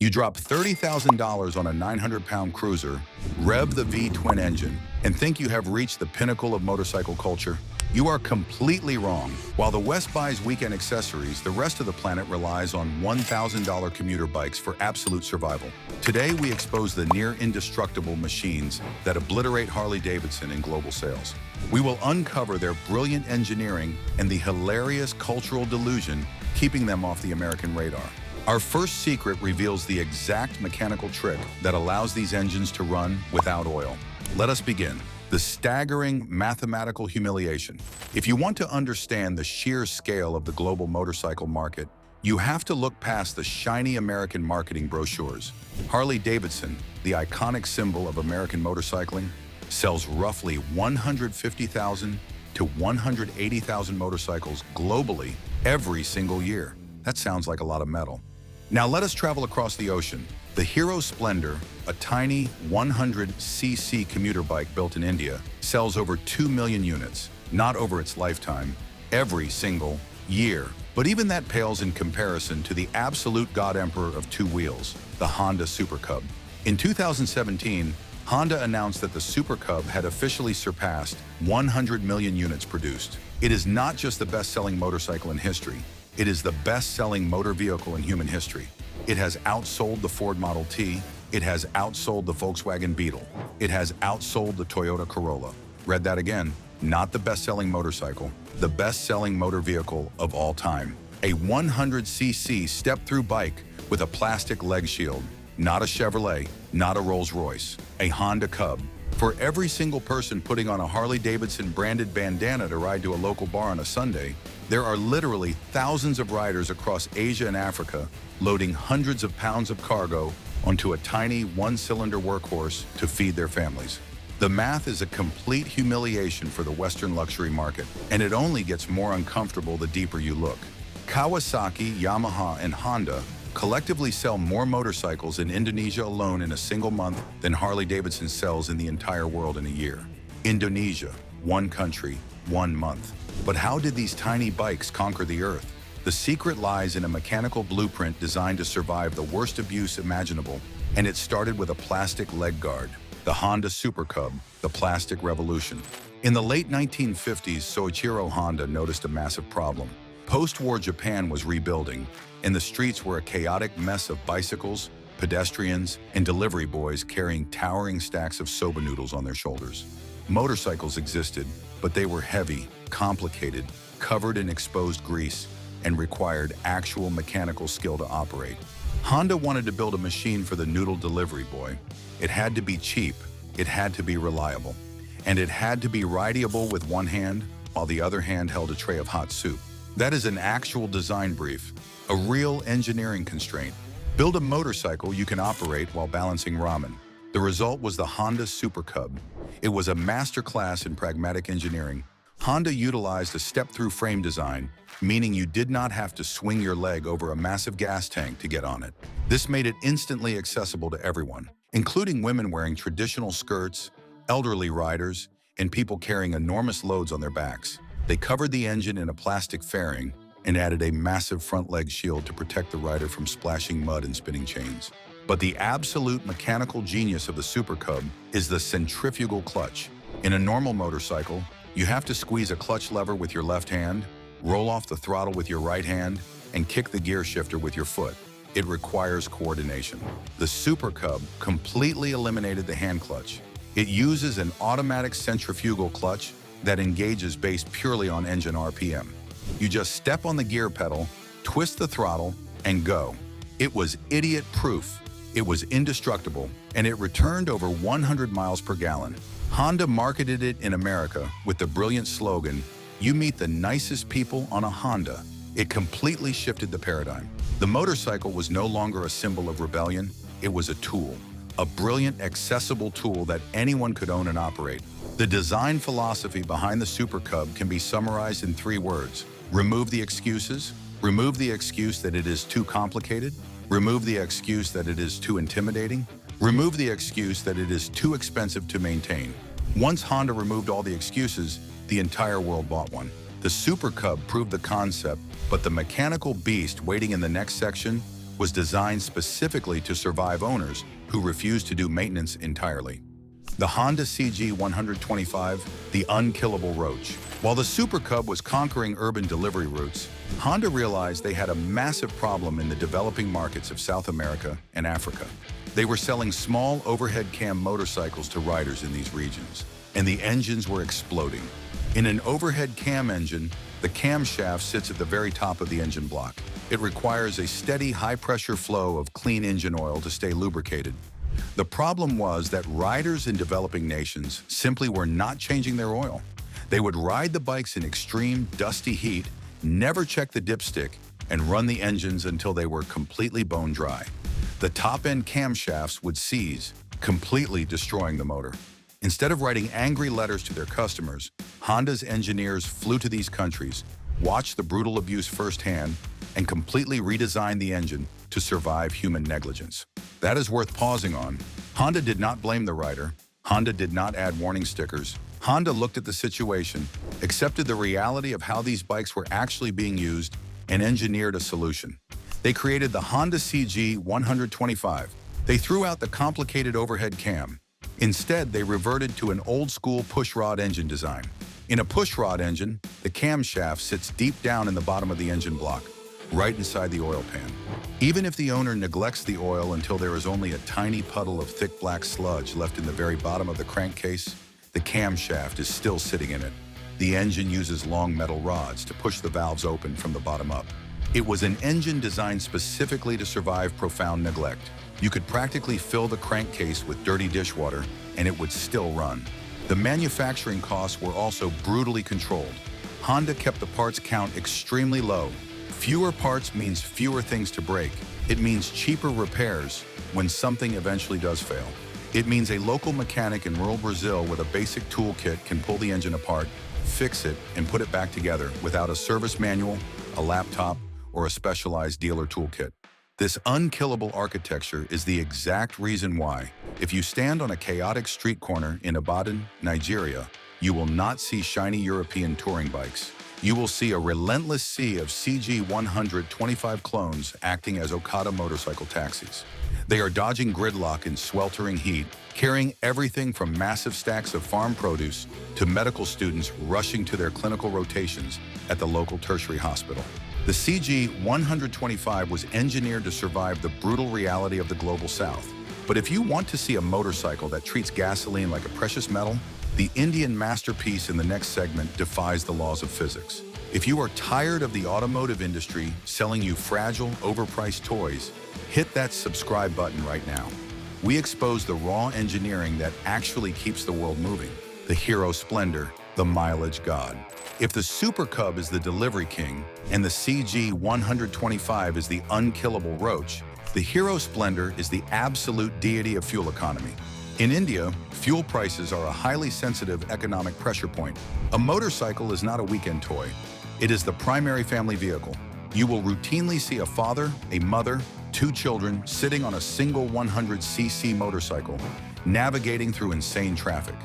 You drop $30,000 on a 900-pound cruiser, rev the V-twin engine, and think you have reached the pinnacle of motorcycle culture? You are completely wrong. While the West buys weekend accessories, the rest of the planet relies on $1,000 commuter bikes for absolute survival. Today, we expose the near-indestructible machines that obliterate Harley-Davidson in global sales. We will uncover their brilliant engineering and the hilarious cultural delusion keeping them off the American radar. Our first secret reveals the exact mechanical trick that allows these engines to run without oil. Let us begin. The staggering mathematical humiliation. If you want to understand the sheer scale of the global motorcycle market, you have to look past the shiny American marketing brochures. Harley-Davidson, the iconic symbol of American motorcycling, sells roughly 150,000 to 180,000 motorcycles globally every single year. That sounds like a lot of metal. Now let us travel across the ocean. The Hero Splendor, a tiny 100cc commuter bike built in India, sells over 2 million units, not over its lifetime, every single year. But even that pales in comparison to the absolute god emperor of two wheels, the Honda Super Cub. In 2017, Honda announced that the Super Cub had officially surpassed 100 million units produced. It is not just the best-selling motorcycle in history, it is the best-selling motor vehicle in human history. It has outsold the Ford Model T, it has outsold the Volkswagen Beetle, it has outsold the Toyota Corolla. Read that again, not the best-selling motorcycle, the best-selling motor vehicle of all time. A 100cc step-through bike with a plastic leg shield, not a Chevrolet, not a Rolls-Royce, a Honda Cub. For every single person putting on a Harley-Davidson branded bandana to ride to a local bar on a Sunday, there are literally thousands of riders across Asia and Africa loading hundreds of pounds of cargo onto a tiny one-cylinder workhorse to feed their families. The math is a complete humiliation for the Western luxury market, and it only gets more uncomfortable the deeper you look. Kawasaki, Yamaha, and Honda collectively sell more motorcycles in Indonesia alone in a single month than Harley-Davidson sells in the entire world in a year. Indonesia, one country, 1 month. But how did these tiny bikes conquer the earth? The secret lies in a mechanical blueprint designed to survive the worst abuse imaginable, and it started with a plastic leg guard, the Honda Super Cub, the plastic revolution. In the late 1950s, Soichiro Honda noticed a massive problem. Post-war Japan was rebuilding, and the streets were a chaotic mess of bicycles, pedestrians, and delivery boys carrying towering stacks of soba noodles on their shoulders. Motorcycles existed, but they were heavy, complicated, covered in exposed grease, and required actual mechanical skill to operate. Honda wanted to build a machine for the noodle delivery boy. It had to be cheap, it had to be reliable, and it had to be rideable with one hand, while the other hand held a tray of hot soup. That is an actual design brief, a real engineering constraint. Build a motorcycle you can operate while balancing ramen. The result was the Honda Super Cub. It was a masterclass in pragmatic engineering. Honda utilized a step-through frame design, meaning you did not have to swing your leg over a massive gas tank to get on it. This made it instantly accessible to everyone, including women wearing traditional skirts, elderly riders, and people carrying enormous loads on their backs. They covered the engine in a plastic fairing and added a massive front leg shield to protect the rider from splashing mud and spinning chains. But the absolute mechanical genius of the Super Cub is the centrifugal clutch. In a normal motorcycle, you have to squeeze a clutch lever with your left hand, roll off the throttle with your right hand, and kick the gear shifter with your foot. It requires coordination. The Super Cub completely eliminated the hand clutch. It uses an automatic centrifugal clutch that engages based purely on engine RPM. You just step on the gear pedal, twist the throttle, and go. It was idiot-proof, it was indestructible, and it returned over 100 miles per gallon. Honda marketed it in America with the brilliant slogan, "You meet the nicest people on a Honda." It completely shifted the paradigm. The motorcycle was no longer a symbol of rebellion, it was a tool. A brilliant, accessible tool that anyone could own and operate. The design philosophy behind the Super Cub can be summarized in 3 words. Remove the excuses. Remove the excuse that it is too complicated. Remove the excuse that it is too intimidating. Remove the excuse that it is too expensive to maintain. Once Honda removed all the excuses, the entire world bought one. The Super Cub proved the concept, but the mechanical beast waiting in the next section was designed specifically to survive owners who refused to do maintenance entirely. The Honda CG125, the unkillable roach. While the Super Cub was conquering urban delivery routes, Honda realized they had a massive problem in the developing markets of South America and Africa. They were selling small overhead cam motorcycles to riders in these regions, and the engines were exploding. In an overhead cam engine, the camshaft sits at the very top of the engine block. It requires a steady, high-pressure flow of clean engine oil to stay lubricated. The problem was that riders in developing nations simply were not changing their oil. They would ride the bikes in extreme, dusty heat, never check the dipstick, and run the engines until they were completely bone dry. The top-end camshafts would seize, completely destroying the motor. Instead of writing angry letters to their customers, Honda's engineers flew to these countries, watched the brutal abuse firsthand, and completely redesigned the engine to survive human negligence. That is worth pausing on. Honda did not blame the rider. Honda did not add warning stickers. Honda looked at the situation, accepted the reality of how these bikes were actually being used, and engineered a solution. They created the Honda CG125. They threw out the complicated overhead cam. Instead, they reverted to an old-school pushrod engine design. In a pushrod engine, the camshaft sits deep down in the bottom of the engine block, right inside the oil pan. Even if the owner neglects the oil until there is only a tiny puddle of thick black sludge left in the very bottom of the crankcase, the camshaft is still sitting in it. The engine uses long metal rods to push the valves open from the bottom up. It was an engine designed specifically to survive profound neglect. You could practically fill the crankcase with dirty dishwater, and it would still run. The manufacturing costs were also brutally controlled. Honda kept the parts count extremely low. Fewer parts means fewer things to break. It means cheaper repairs when something eventually does fail. It means a local mechanic in rural Brazil with a basic toolkit can pull the engine apart, fix it, and put it back together without a service manual, a laptop, or a specialized dealer toolkit. This unkillable architecture is the exact reason why, if you stand on a chaotic street corner in Ibadan, Nigeria, you will not see shiny European touring bikes. You will see a relentless sea of CG125 clones acting as Okada motorcycle taxis. They are dodging gridlock in sweltering heat, carrying everything from massive stacks of farm produce to medical students rushing to their clinical rotations at the local tertiary hospital. The CG125 was engineered to survive the brutal reality of the global south. But if you want to see a motorcycle that treats gasoline like a precious metal, the Indian masterpiece in the next segment defies the laws of physics. If you are tired of the automotive industry selling you fragile, overpriced toys, hit that subscribe button right now. We expose the raw engineering that actually keeps the world moving. The hero Splendor, the mileage god. If the Super Cub is the delivery king and the CG125 is the unkillable roach, the hero Splendor is the absolute deity of fuel economy. In India, fuel prices are a highly sensitive economic pressure point. A motorcycle is not a weekend toy. It is the primary family vehicle. You will routinely see a father, a mother, two children sitting on a single 100cc motorcycle, navigating through insane traffic.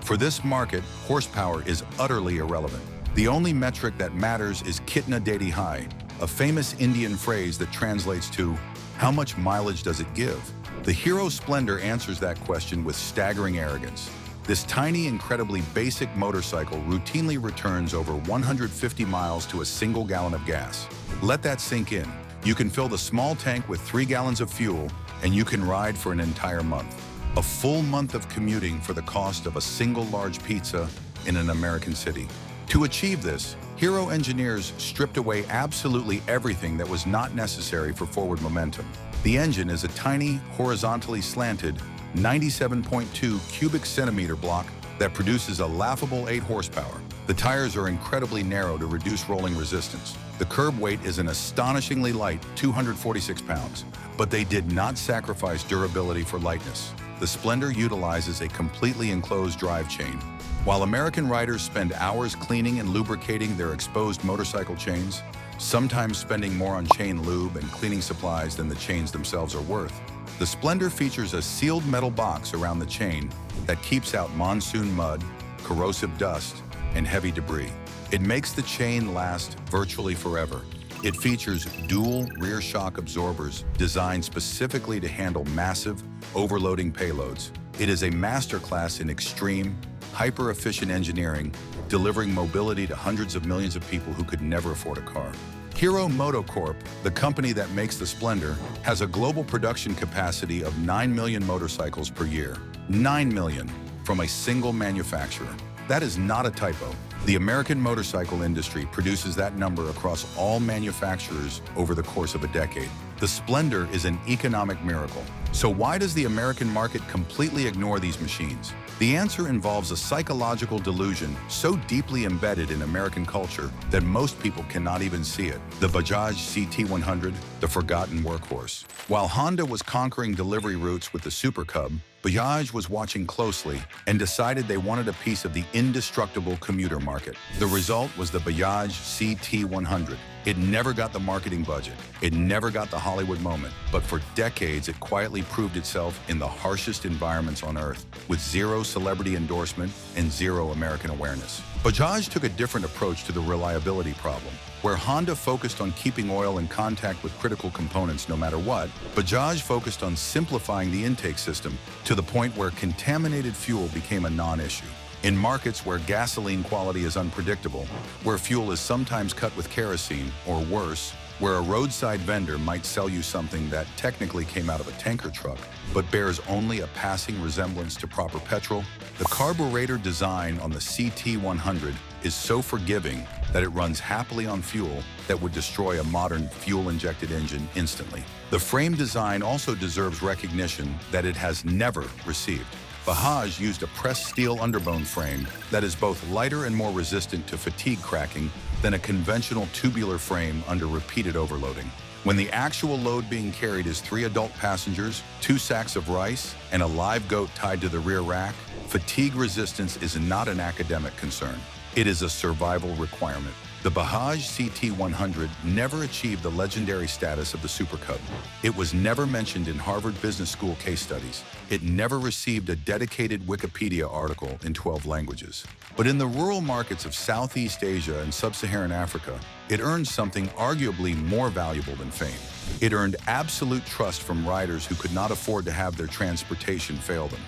For this market, horsepower is utterly irrelevant. The only metric that matters is 𝐃𝐑 𝐷𝐷, a famous Indian phrase that translates to, how much mileage does it give? The hero Splendor answers that question with staggering arrogance. This tiny, incredibly basic motorcycle routinely returns over 150 miles to a single gallon of gas. Let that sink in. You can fill the small tank with 3 gallons of fuel, and you can ride for an entire month. A full month of commuting for the cost of a single large pizza in an American city. To achieve this, Hero engineers stripped away absolutely everything that was not necessary for forward momentum. The engine is a tiny, horizontally slanted, 97.2 cubic centimeter block that produces a laughable 8 horsepower. The tires are incredibly narrow to reduce rolling resistance. The curb weight is an astonishingly light 246 pounds, but they did not sacrifice durability for lightness. The Splendor utilizes a completely enclosed drive chain. While American riders spend hours cleaning and lubricating their exposed motorcycle chains, sometimes spending more on chain lube and cleaning supplies than the chains themselves are worth, the Splendor features a sealed metal box around the chain that keeps out monsoon mud, corrosive dust, and heavy debris. It makes the chain last virtually forever. It features dual rear shock absorbers designed specifically to handle massive, overloading payloads. It is a masterclass in extreme, hyper-efficient engineering, delivering mobility to hundreds of millions of people who could never afford a car. Hero MotoCorp, the company that makes the Splendor, has a global production capacity of 9 million motorcycles per year. 9 million from a single manufacturer. That is not a typo. The American motorcycle industry produces that number across all manufacturers over the course of a decade. The Splendor is an economic miracle. So why does the American market completely ignore these machines? The answer involves a psychological delusion so deeply embedded in American culture that most people cannot even see it. The Bajaj CT100, the forgotten workhorse. While Honda was conquering delivery routes with the Super Cub, Bajaj was watching closely and decided they wanted a piece of the indestructible commuter market. The result was the Bajaj CT100. It never got the marketing budget. It never got the Hollywood moment. But for decades, it quietly proved itself in the harshest environments on Earth, with zero celebrity endorsement and zero American awareness. Bajaj took a different approach to the reliability problem. Where Honda focused on keeping oil in contact with critical components no matter what, Bajaj focused on simplifying the intake system to the point where contaminated fuel became a non-issue. In markets where gasoline quality is unpredictable, where fuel is sometimes cut with kerosene, or worse, where a roadside vendor might sell you something that technically came out of a tanker truck, but bears only a passing resemblance to proper petrol, the carburetor design on the CT100 is so forgiving that it runs happily on fuel that would destroy a modern fuel-injected engine instantly. The frame design also deserves recognition that it has never received. Bajaj used a pressed steel underbone frame that is both lighter and more resistant to fatigue cracking than a conventional tubular frame under repeated overloading. When the actual load being carried is 3 adult passengers, 2 sacks of rice, and a live goat tied to the rear rack, fatigue resistance is not an academic concern. It is a survival requirement. The Bajaj CT100 never achieved the legendary status of the Super Cub. It was never mentioned in Harvard Business School case studies. It never received a dedicated Wikipedia article in 12 languages. But in the rural markets of Southeast Asia and Sub-Saharan Africa, it earned something arguably more valuable than fame. It earned absolute trust from riders who could not afford to have their transportation fail them.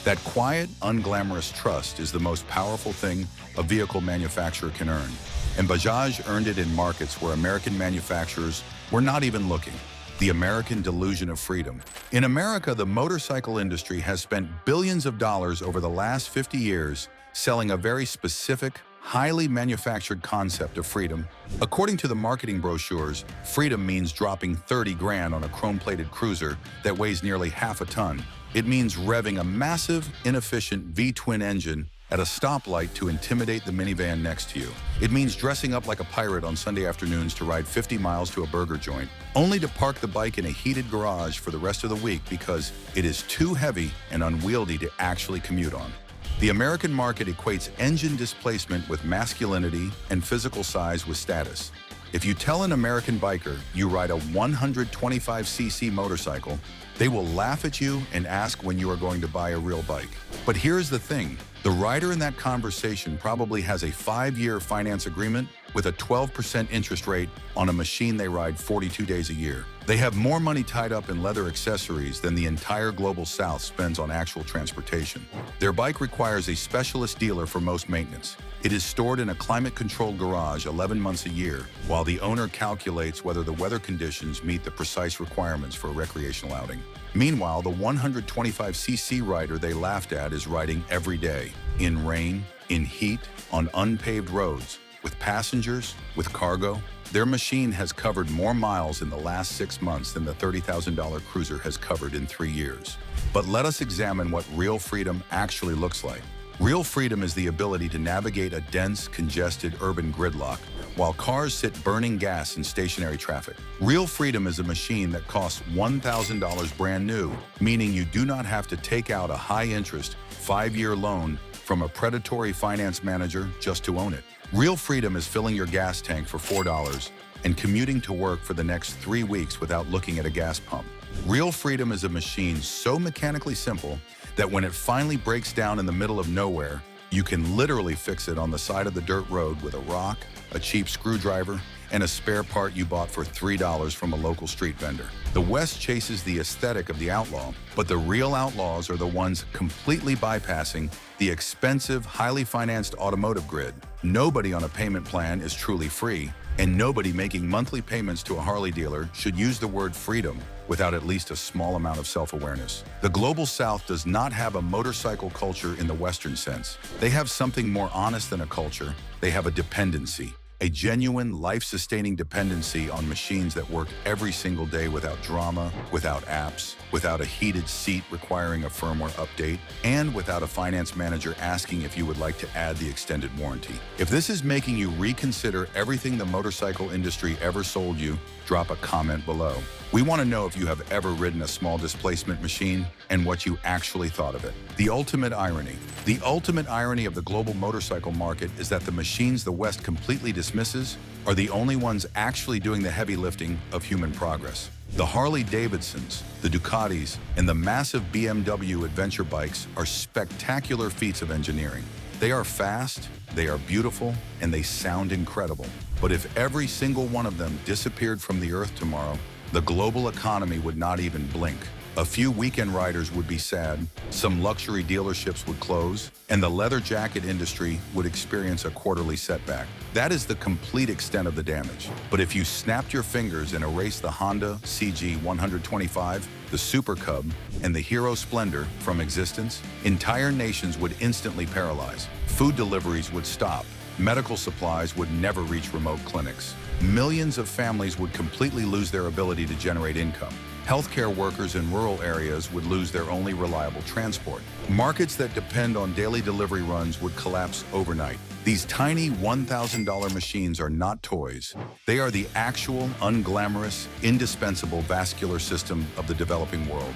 That quiet, unglamorous trust is the most powerful thing a vehicle manufacturer can earn. And Bajaj earned it in markets where American manufacturers were not even looking. The American delusion of freedom. In America, the motorcycle industry has spent billions of dollars over the last 50 years selling a very specific, highly manufactured concept of freedom. According to the marketing brochures, freedom means dropping 30 grand on a chrome-plated cruiser that weighs nearly half a ton. It means revving a massive, inefficient V-twin engine at a stoplight to intimidate the minivan next to you. It means dressing up like a pirate on Sunday afternoons to ride 50 miles to a burger joint, only to park the bike in a heated garage for the rest of the week because it is too heavy and unwieldy to actually commute on. The American market equates engine displacement with masculinity and physical size with status. If you tell an American biker you ride a 125cc motorcycle, they will laugh at you and ask when you are going to buy a real bike. But here's the thing. The rider in that conversation probably has a 5-year finance agreement with a 12% interest rate on a machine they ride 42 days a year. They have more money tied up in leather accessories than the entire global South spends on actual transportation. Their bike requires a specialist dealer for most maintenance. It is stored in a climate-controlled garage 11 months a year, while the owner calculates whether the weather conditions meet the precise requirements for a recreational outing. Meanwhile, the 125cc rider they laughed at is riding every day, in rain, in heat, on unpaved roads, with passengers, with cargo. Their machine has covered more miles in the last 6 months than the $30,000 cruiser has covered in 3 years. But let us examine what real freedom actually looks like. Real freedom is the ability to navigate a dense, congested urban gridlock while cars sit burning gas in stationary traffic. Real freedom is a machine that costs $1,000 brand new, meaning you do not have to take out a high-interest, 5-year loan from a predatory finance manager just to own it. Real freedom is filling your gas tank for $4 and commuting to work for the next 3 weeks without looking at a gas pump. Real freedom is a machine so mechanically simple that when it finally breaks down in the middle of nowhere, you can literally fix it on the side of the dirt road with a rock, a cheap screwdriver, and a spare part you bought for $3 from a local street vendor. The West chases the aesthetic of the outlaw, but the real outlaws are the ones completely bypassing the expensive, highly financed automotive grid. Nobody on a payment plan is truly free, and nobody making monthly payments to a Harley dealer should use the word freedom without at least a small amount of self-awareness. The Global South does not have a motorcycle culture in the Western sense. They have something more honest than a culture. They have a dependency. A genuine, life-sustaining dependency on machines that work every single day without drama, without apps, without a heated seat requiring a firmware update, and without a finance manager asking if you would like to add the extended warranty. If this is making you reconsider everything the motorcycle industry ever sold you, drop a comment below. We want to know if you have ever ridden a small displacement machine and what you actually thought of it. The ultimate irony. The ultimate irony of the global motorcycle market is that the machines the West completely dismisses are the only ones actually doing the heavy lifting of human progress. The Harley-Davidsons, the Ducatis, and the massive BMW adventure bikes are spectacular feats of engineering. They are fast, they are beautiful, and they sound incredible. But if every single one of them disappeared from the earth tomorrow, the global economy would not even blink. A few weekend riders would be sad, some luxury dealerships would close, and the leather jacket industry would experience a quarterly setback. That is the complete extent of the damage. But if you snapped your fingers and erased the Honda CG125, the Super Cub, and the Hero Splendor from existence, entire nations would instantly paralyze. Food deliveries would stop. Medical supplies would never reach remote clinics. Millions of families would completely lose their ability to generate income. Healthcare workers in rural areas would lose their only reliable transport. Markets that depend on daily delivery runs would collapse overnight. These tiny $1,000 machines are not toys. They are the actual, unglamorous, indispensable vascular system of the developing world.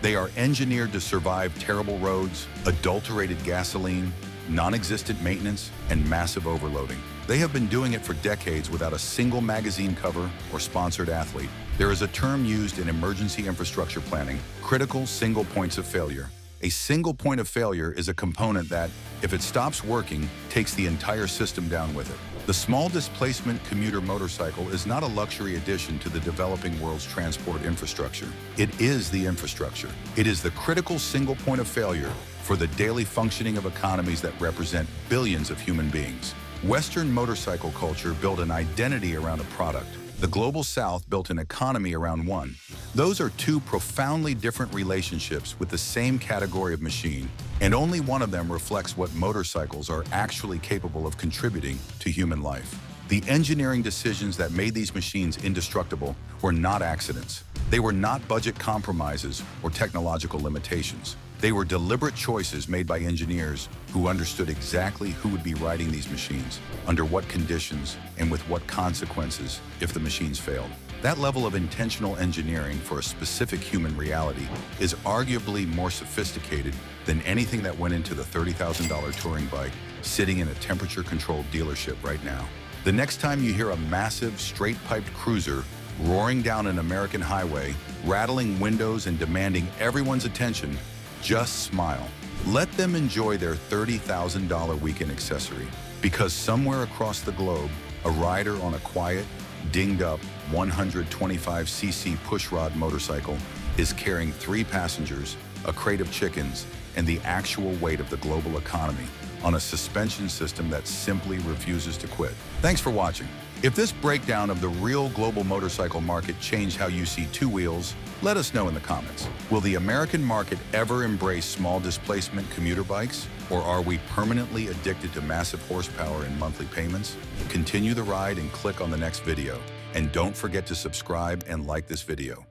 They are engineered to survive terrible roads, adulterated gasoline, non-existent maintenance, and massive overloading. They have been doing it for decades without a single magazine cover or sponsored athlete. There is a term used in emergency infrastructure planning: critical single points of failure. A single point of failure is a component that, if it stops working, takes the entire system down with it. The small displacement commuter motorcycle is not a luxury addition to the developing world's transport infrastructure. It is the infrastructure. It is the critical single point of failure for the daily functioning of economies that represent billions of human beings. Western motorcycle culture built an identity around a product. The Global South built an economy around one. Those are two profoundly different relationships with the same category of machine, and only one of them reflects what motorcycles are actually capable of contributing to human life. The engineering decisions that made these machines indestructible were not accidents. They were not budget compromises or technological limitations. They were deliberate choices made by engineers who understood exactly who would be riding these machines, under what conditions, and with what consequences if the machines failed. That level of intentional engineering for a specific human reality is arguably more sophisticated than anything that went into the $30,000 touring bike sitting in a temperature-controlled dealership right now. The next time you hear a massive, straight-piped cruiser roaring down an American highway, rattling windows and demanding everyone's attention, just smile. Let them enjoy their $30,000 weekend accessory, because somewhere across the globe, a rider on a quiet, dinged-up 125cc pushrod motorcycle is carrying 3 passengers, a crate of chickens, and the actual weight of the global economy on a suspension system that simply refuses to quit. Thanks for watching. If this breakdown of the real global motorcycle market changed how you see two wheels, let us know in the comments. Will the American market ever embrace small displacement commuter bikes? Or are we permanently addicted to massive horsepower and monthly payments? Continue the ride and click on the next video. And don't forget to subscribe and like this video.